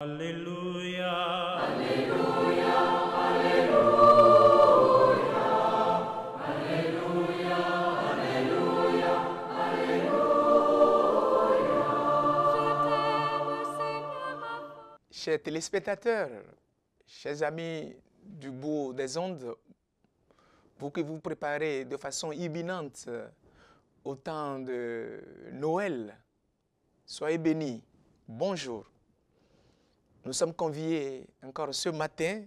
Alléluia. Alléluia, Alléluia, Alléluia, Alléluia, Alléluia. Chers téléspectateurs, chers amis du bout des ondes, vous qui vous préparez de façon imminente au temps de Noël, soyez bénis. Bonjour. Nous sommes conviés encore ce matin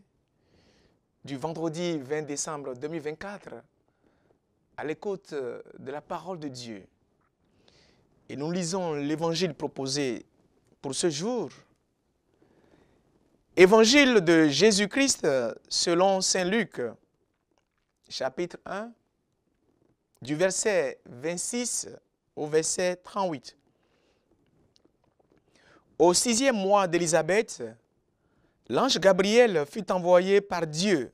du vendredi 20 décembre 2024 à l'écoute de la parole de Dieu. Et nous lisons l'évangile proposé pour ce jour. Évangile de Jésus-Christ selon saint Luc, chapitre 1, du verset 26 au verset 38. Au 6e mois d'Élisabeth, l'ange Gabriel fut envoyé par Dieu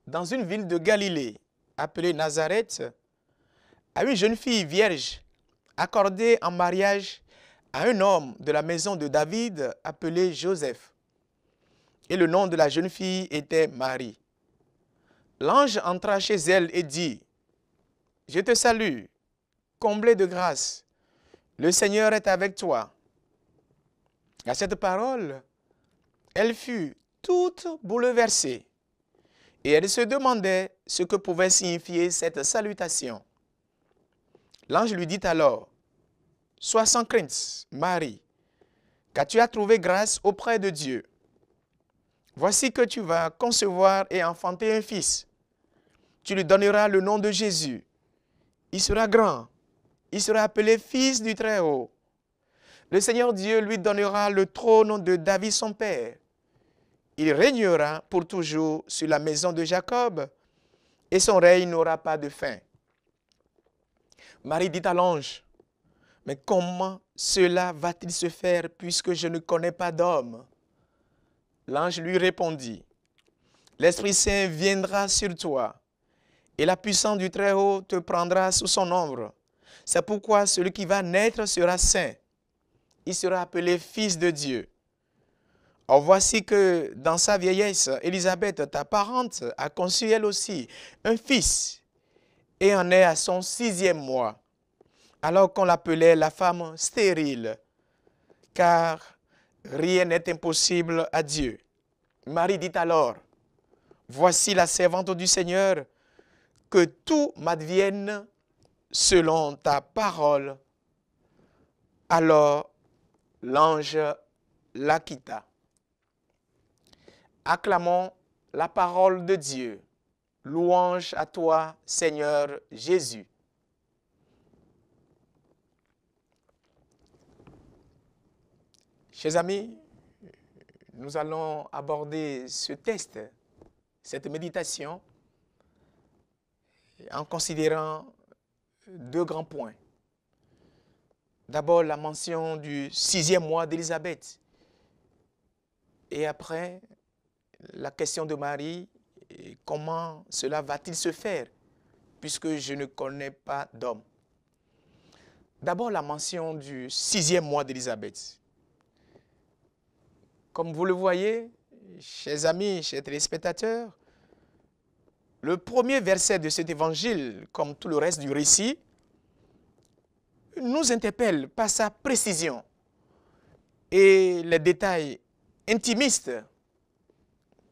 dans une ville de Galilée, appelée Nazareth, à une jeune fille vierge, accordée en mariage à un homme de la maison de David, appelé Joseph. Et le nom de la jeune fille était Marie. L'ange entra chez elle et dit, « Je te salue, comblée de grâce, le Seigneur est avec toi. » À cette parole, elle fut toute bouleversée et elle se demandait ce que pouvait signifier cette salutation. L'ange lui dit alors, « Sois sans crainte, Marie, car tu as trouvé grâce auprès de Dieu. Voici que tu vas concevoir et enfanter un fils. Tu lui donneras le nom de Jésus. Il sera grand, il sera appelé Fils du Très-Haut. Le Seigneur Dieu lui donnera le trône de David son père. Il régnera pour toujours sur la maison de Jacob et son règne n'aura pas de fin. » Marie dit à l'ange, « Mais comment cela va-t-il se faire puisque je ne connais pas d'homme ?» L'ange lui répondit, « L'Esprit Saint viendra sur toi et la puissance du Très-Haut te prendra sous son ombre. C'est pourquoi celui qui va naître sera saint. Il sera appelé Fils de Dieu. Or voici que dans sa vieillesse, Élisabeth, ta parente, a conçu elle aussi un fils et en est à son 6e mois, alors qu'on l'appelait la femme stérile, car rien n'est impossible à Dieu. Marie dit alors, « Voici la servante du Seigneur, que tout m'advienne selon ta parole. » Alors l'ange la quitta. Acclamons la parole de Dieu. Louange à toi, Seigneur Jésus. Chers amis, nous allons aborder ce texte, cette méditation, en considérant 2 grands points. D'abord, la mention du 6e mois d'Élisabeth. Et après, la question de Marie, comment cela va-t-il se faire, puisque je ne connais pas d'homme. D'abord, la mention du 6e mois d'Élisabeth. Comme vous le voyez, chers amis, chers téléspectateurs, le premier verset de cet évangile, comme tout le reste du récit, nous interpelle par sa précision et les détails intimistes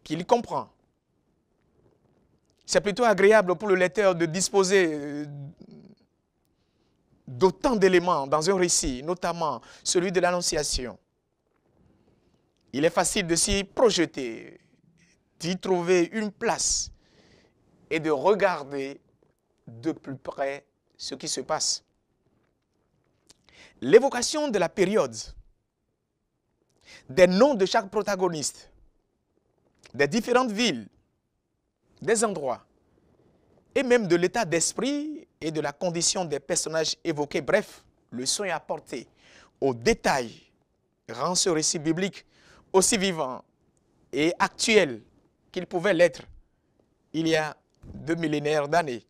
qu'il comprend. C'est plutôt agréable pour le lecteur de disposer d'autant d'éléments dans un récit, notamment celui de l'Annonciation. Il est facile de s'y projeter, d'y trouver une place et de regarder de plus près ce qui se passe. L'évocation de la période, des noms de chaque protagoniste, des différentes villes, des endroits, et même de l'état d'esprit et de la condition des personnages évoqués. Bref, le soin apporté aux détails rend ce récit biblique aussi vivant et actuel qu'il pouvait l'être il y a 2 millénaires d'années,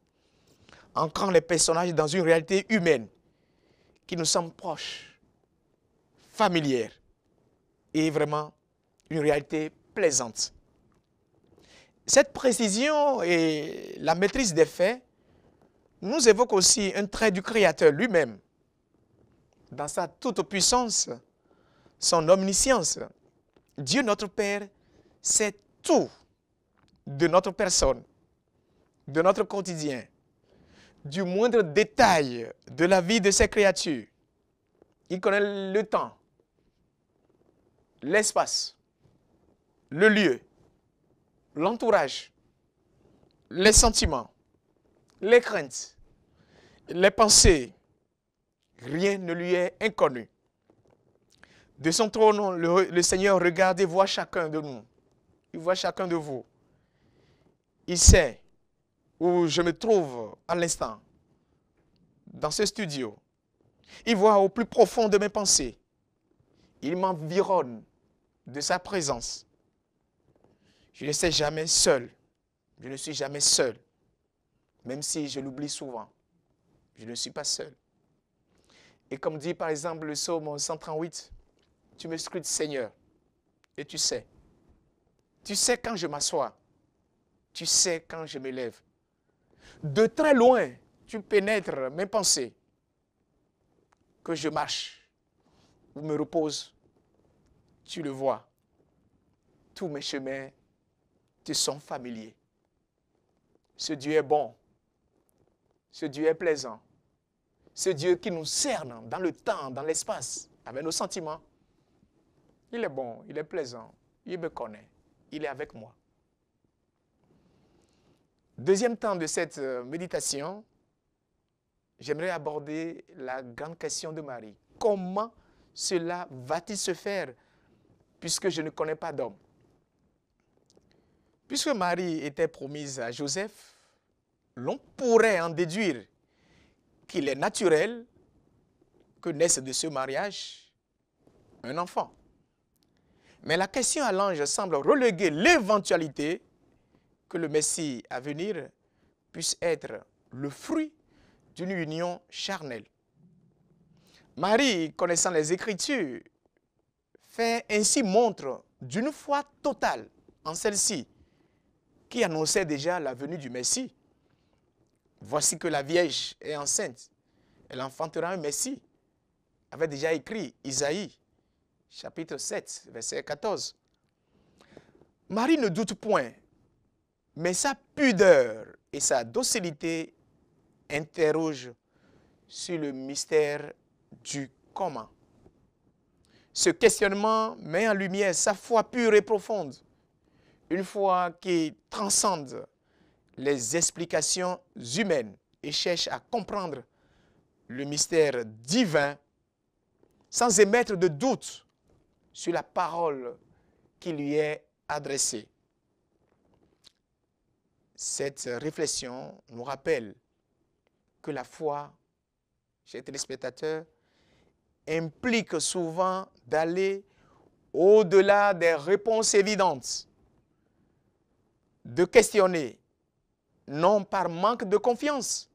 ancrant les personnages dans une réalité humaine qui nous semble proche, familière et vraiment une réalité plaisante. Cette précision et la maîtrise des faits nous évoquent aussi un trait du Créateur lui-même. Dans sa toute-puissance, son omniscience, Dieu notre Père sait tout de notre personne, de notre quotidien, du moindre détail de la vie de ses créatures. Il connaît le temps, l'espace, le lieu, l'entourage, les sentiments, les craintes, les pensées. Rien ne lui est inconnu. De son trône, le Seigneur regarde et voit chacun de nous. Il voit chacun de vous. Il sait où je me trouve à l'instant, dans ce studio. Il voit au plus profond de mes pensées. Il m'environne de sa présence. Je ne suis jamais seul. Je ne suis jamais seul. Même si je l'oublie souvent. Je ne suis pas seul. Et comme dit par exemple le psaume 138, tu me scrutes, Seigneur, et tu sais. Tu sais quand je m'assois. Tu sais quand je me lève. De très loin, tu pénètres mes pensées. Que je marche ou me repose, tu le vois. Tous mes chemins te sont familiers. Ce Dieu est bon. Ce Dieu est plaisant. Ce Dieu qui nous cerne dans le temps, dans l'espace, avec nos sentiments. Il est bon, il est plaisant, il me connaît, il est avec moi. Deuxième temps de cette méditation, j'aimerais aborder la grande question de Marie. Comment cela va-t-il se faire puisque je ne connais pas d'homme? Puisque Marie était promise à Joseph, l'on pourrait en déduire qu'il est naturel que naisse de ce mariage un enfant. Mais la question à l'ange semble reléguer l'éventualité que le Messie à venir puisse être le fruit d'une union charnelle. Marie, connaissant les Écritures, fait ainsi montre d'une foi totale en celle-ci, qui annonçait déjà la venue du Messie. Voici que la Vierge est enceinte, elle enfantera un Messie, avait déjà écrit Isaïe, chapitre 7, verset 14. Marie ne doute point, mais sa pudeur et sa docilité interrogent sur le mystère du comment. Ce questionnement met en lumière sa foi pure et profonde, une foi qui transcende les explications humaines et cherche à comprendre le mystère divin sans émettre de doute sur la parole qui lui est adressée. Cette réflexion nous rappelle que la foi, chers téléspectateurs, implique souvent d'aller au-delà des réponses évidentes, de questionner, non par manque de confiance,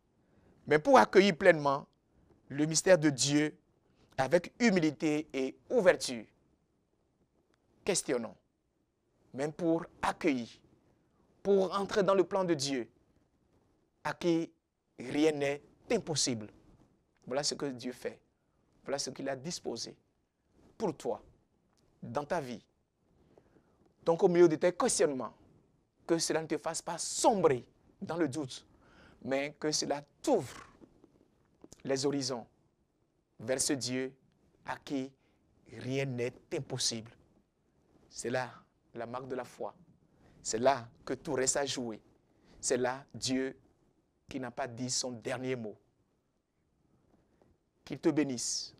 mais pour accueillir pleinement le mystère de Dieu avec humilité et ouverture. Questionnons, même pour accueillir, pour entrer dans le plan de Dieu, à qui rien n'est impossible. Voilà ce que Dieu fait. Voilà ce qu'il a disposé pour toi, dans ta vie. Donc au milieu de tes questionnements, que cela ne te fasse pas sombrer dans le doute, mais que cela t'ouvre les horizons vers ce Dieu à qui rien n'est impossible. C'est là la marque de la foi. C'est là que tout reste à jouer. C'est là Dieu qui n'a pas dit son dernier mot. Qu'il te bénisse.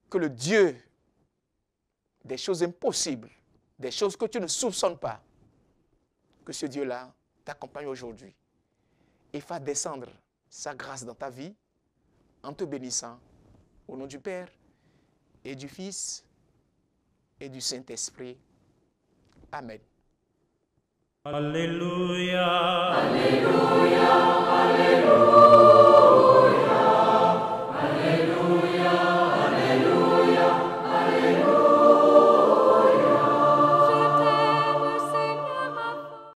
Que le Dieu des choses impossibles, des choses que tu ne soupçonnes pas, que ce Dieu-là t'accompagne aujourd'hui et fasse descendre sa grâce dans ta vie en te bénissant au nom du Père et du Fils et du Saint-Esprit. Amen. Alléluia. Alléluia, Alléluia.